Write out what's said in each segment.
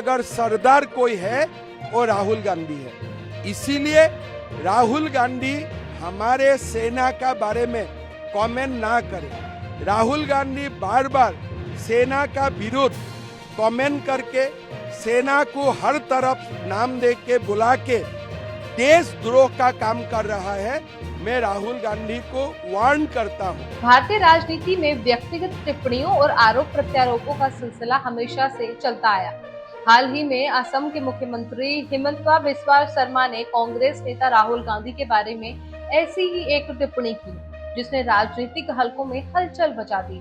अगर सरदार कोई है वो राहुल गांधी है। इसीलिए राहुल गांधी हमारे सेना का बारे में कमेंट ना करें। राहुल गांधी बार बार सेना का विरोध कमेंट करके सेना को हर तरफ नाम दे के बुला के देशद्रोह का काम कर रहा है। मैं राहुल गांधी को वार्न करता हूँ। भारतीय राजनीति में व्यक्तिगत टिप्पणियों और आरोप प्रत्यारोपों का सिलसिला हमेशा से चलता आया। हाल ही में असम के मुख्यमंत्री हिमंता बिस्वा शर्मा ने कांग्रेस नेता राहुल गांधी के बारे में ऐसी ही एक टिप्पणी की जिसने राजनीतिक हलकों में हलचल मचा दी।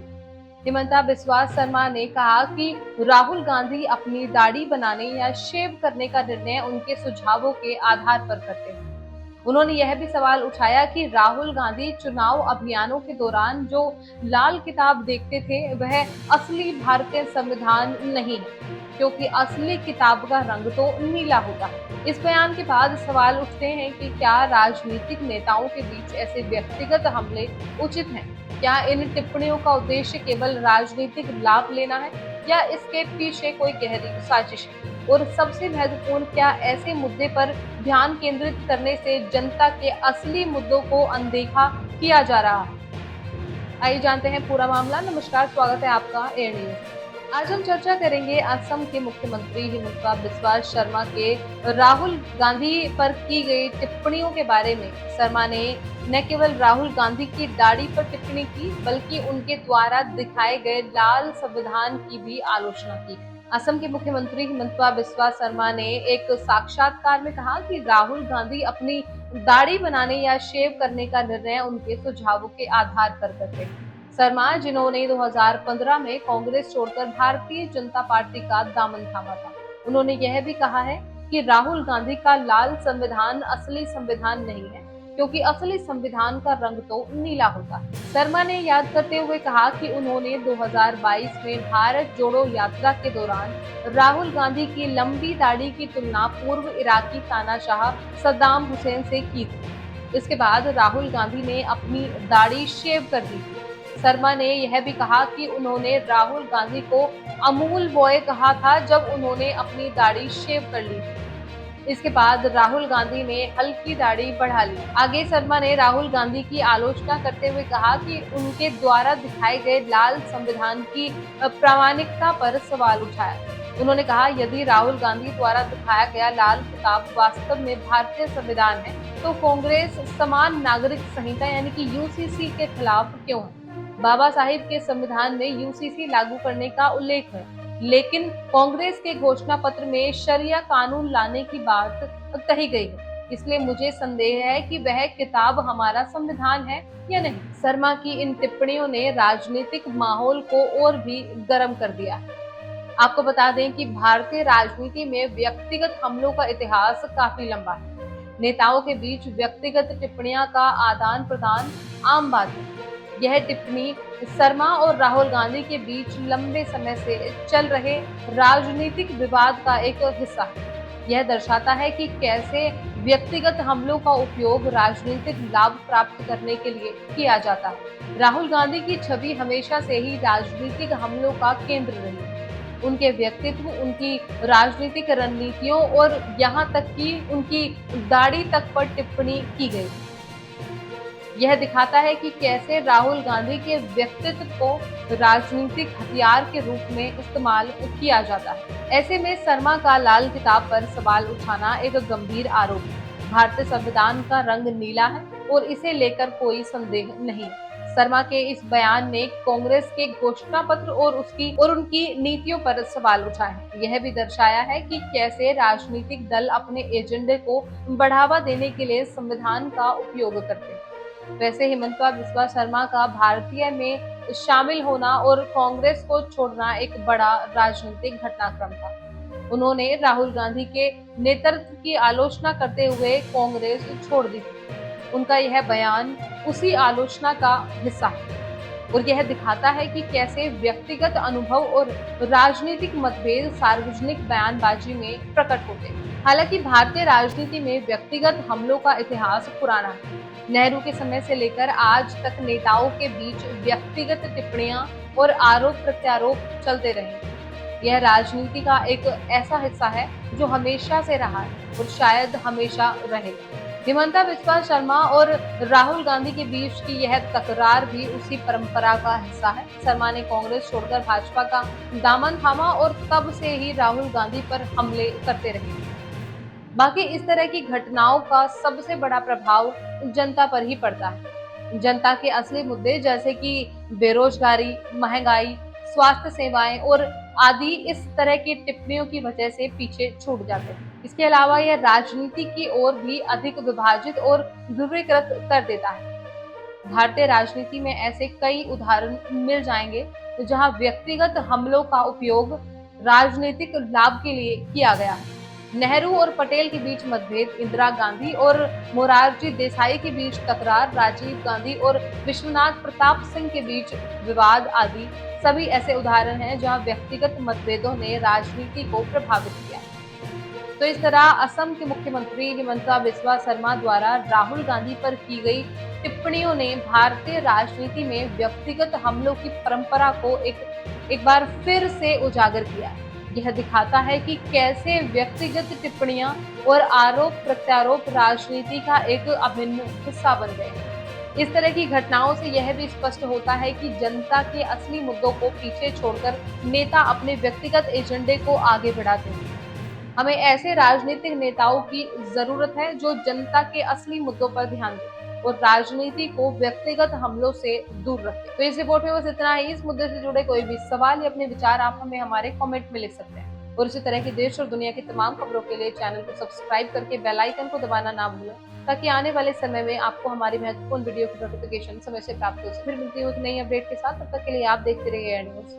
हिमंता बिस्वा शर्मा ने कहा कि राहुल गांधी अपनी दाढ़ी बनाने या शेव करने का निर्णय उनके सुझावों के आधार पर करते हैं। उन्होंने यह भी सवाल उठाया कि राहुल गांधी चुनाव अभियानों के दौरान जो लाल किताब देखते थे वह असली भारतीय संविधान नहीं है, क्योंकि असली किताब का रंग तो नीला होता है। इस बयान के बाद सवाल उठते हैं कि क्या राजनीतिक नेताओं के बीच ऐसे व्यक्तिगत हमले उचित हैं? क्या इन टिप्पणियों का उद्देश्य केवल राजनीतिक लाभ लेना है या इसके पीछे कोई गहरी साजिश है? और सबसे महत्वपूर्ण, क्या ऐसे मुद्दे पर ध्यान केंद्रित करने से जनता के असली मुद्दों को अनदेखा किया जा रहा है? आइए जानते हैं पूरा मामला। नमस्कार, स्वागत है आपका एयर न्यूज। आज हम चर्चा करेंगे असम के मुख्यमंत्री हिमंता बिस्वा शर्मा के राहुल गांधी पर की गई टिप्पणियों के बारे में। शर्मा ने न केवल राहुल गांधी की दाढ़ी पर टिप्पणी की बल्कि उनके द्वारा दिखाए गए लाल संविधान की भी आलोचना की। असम के मुख्यमंत्री हिमंता बिस्वा शर्मा ने एक साक्षात्कार में कहा कि राहुल गांधी अपनी दाढ़ी बनाने या शेव करने का निर्णय उनके सुझावों के आधार पर करते हैं। शर्मा, जिन्होंने 2015 में कांग्रेस छोड़कर भारतीय जनता पार्टी का दामन थामा था, उन्होंने यह भी कहा है कि राहुल गांधी का लाल संविधान असली संविधान नहीं है, क्योंकि असली संविधान का रंग तो नीला होता है। शर्मा ने याद करते हुए कहा कि उन्होंने 2022 में भारत जोड़ो यात्रा के दौरान राहुल गांधी की लंबी दाढ़ी की तुलना पूर्व इराकी तानाशाह सद्दाम हुसैन से की थी। इसके बाद राहुल गांधी ने अपनी दाढ़ी शेव कर दी थी। शर्मा ने यह भी कहा कि उन्होंने राहुल गांधी को अमूल बॉय कहा था जब उन्होंने अपनी दाढ़ी शेव कर ली थी। इसके बाद राहुल गांधी ने हल्की दाढ़ी बढ़ा ली। आगे शर्मा ने राहुल गांधी की आलोचना करते हुए कहा कि उनके द्वारा दिखाए गए लाल संविधान की प्रामाणिकता पर सवाल उठाया। उन्होंने कहा, यदि राहुल गांधी द्वारा दिखाया गया लाल किताब वास्तव में भारतीय संविधान है तो कांग्रेस समान नागरिक संहिता यानी कि यूसीसी के खिलाफ क्यों है? बाबा साहिब के संविधान में यूसीसी लागू करने का उल्लेख है, लेकिन कांग्रेस के घोषणा पत्र में शरिया कानून लाने की बात कही गई है। इसलिए मुझे संदेह है कि वह किताब हमारा संविधान है या नहीं। शर्मा की इन टिप्पणियों ने राजनीतिक माहौल को और भी गर्म कर दिया। आपको बता दें कि भारतीय राजनीति में व्यक्तिगत हमलों का इतिहास काफी लंबा है। नेताओं के बीच व्यक्तिगत टिप्पणियां का आदान प्रदान आम बात है। यह टिप्पणी शर्मा और राहुल गांधी के बीच लंबे समय से चल रहे राजनीतिक विवाद का एक हिस्सा है। यह दर्शाता है कि कैसे व्यक्तिगत हमलों का उपयोग राजनीतिक लाभ प्राप्त करने के लिए किया जाता है। राहुल गांधी की छवि हमेशा से ही राजनीतिक हमलों का केंद्र रही है। उनके व्यक्तित्व, उनकी राजनीतिक रणनीतियों और यहाँ तक कि उनकी दाढ़ी तक पर टिप्पणी की गई। यह दिखाता है कि कैसे राहुल गांधी के व्यक्तित्व को राजनीतिक हथियार के रूप में इस्तेमाल किया जाता है। ऐसे में शर्मा का लाल किताब पर सवाल उठाना एक गंभीर आरोप है। भारतीय संविधान का रंग नीला है और इसे लेकर कोई संदेह नहीं। शर्मा के इस बयान ने कांग्रेस के घोषणा पत्र और उनकी नीतियों पर सवाल उठाए हैं। यह भी दर्शाया है कि कैसे राजनीतिक दल अपने एजेंडे को बढ़ावा देने के लिए संविधान का उपयोग करते हैं। वैसे हिमंता बिस्वा शर्मा का भारतीय में शामिल होना और कांग्रेस को छोड़ना एक बड़ा राजनीतिक घटनाक्रम था। उन्होंने राहुल गांधी के नेतृत्व की आलोचना करते हुए कांग्रेस छोड़ दी थी। उनका यह बयान उसी आलोचना का हिस्सा है और यह दिखाता है कि कैसे व्यक्तिगत अनुभव और राजनीतिक मतभेद सार्वजनिक बयानबाजी में प्रकट होते हैं। हालांकि भारतीय राजनीति में व्यक्तिगत हमलों का इतिहास पुराना है। नेहरू के समय से लेकर आज तक नेताओं के बीच व्यक्तिगत टिप्पणियां और आरोप प्रत्यारोप चलते रहे। यह राजनीति का एक ऐसा हिस्सा है जो हमेशा से रहा है और शायद हमेशा रहेगा। हिमंता बिस्वा शर्मा और राहुल गांधी के बीच की यह तकरार भी उसी परंपरा का हिस्सा है। शर्मा ने कांग्रेस छोड़कर भाजपा का दामन थामा और तब से ही राहुल गांधी पर हमले करते रहे। बाकी इस तरह की घटनाओं का सबसे बड़ा प्रभाव जनता पर ही पड़ता है। जनता के असली मुद्दे जैसे कि बेरोजगारी, महंगाई, स्वास्थ्य सेवाएं और आदि इस तरह की टिप्पणियों की वजह से पीछे छूट जाते हैं। इसके अलावा यह राजनीति की ओर भी अधिक विभाजित और ध्रुवीकृत कर देता है। भारतीय राजनीति में ऐसे कई उदाहरण मिल जाएंगे जहां व्यक्तिगत हमलों का उपयोग राजनीतिक लाभ के लिए किया गया है। नेहरू और पटेल के बीच मतभेद, इंदिरा गांधी और मोरारजी देसाई के बीच तकरार, राजीव गांधी और विश्वनाथ प्रताप सिंह के बीच विवाद आदि सभी ऐसे उदाहरण हैं जहां व्यक्तिगत मतभेदों ने राजनीति को प्रभावित किया। तो इस तरह असम के मुख्यमंत्री हिमंता बिस्वा शर्मा द्वारा राहुल गांधी पर की गई टिप्पणियों ने भारतीय राजनीति में व्यक्तिगत हमलों की परंपरा को एक बार फिर से उजागर किया। यह दिखाता है कि कैसे व्यक्तिगत टिप्पणियां और आरोप प्रत्यारोप राजनीति का एक अभिन्न हिस्सा बन गए हैं। इस तरह की घटनाओं से यह भी स्पष्ट होता है कि जनता के असली मुद्दों को पीछे छोड़कर नेता अपने व्यक्तिगत एजेंडे को आगे बढ़ाते हैं। हमें ऐसे राजनीतिक नेताओं की जरूरत है जो जनता के असली मुद्दों पर ध्यान दें और राजनीति को व्यक्तिगत हमलों से दूर रखें। तो इस रिपोर्ट में बस इतना ही। इस मुद्दे से जुड़े कोई भी सवाल या अपने विचार आप हमें हमारे कमेंट में लिख सकते हैं और इसी तरह की देश और दुनिया की तमाम खबरों के लिए चैनल को सब्सक्राइब करके बेल आइकन को दबाना ना भूलें ताकि आने वाले समय में आपको हमारी महत्वपूर्ण वीडियो की नोटिफिकेशन समय से प्राप्त हो सके। फिर मिलती हूँ एक नई अपडेट के साथ, तब तक के लिए आप देखते रहिए एड न्यूज़।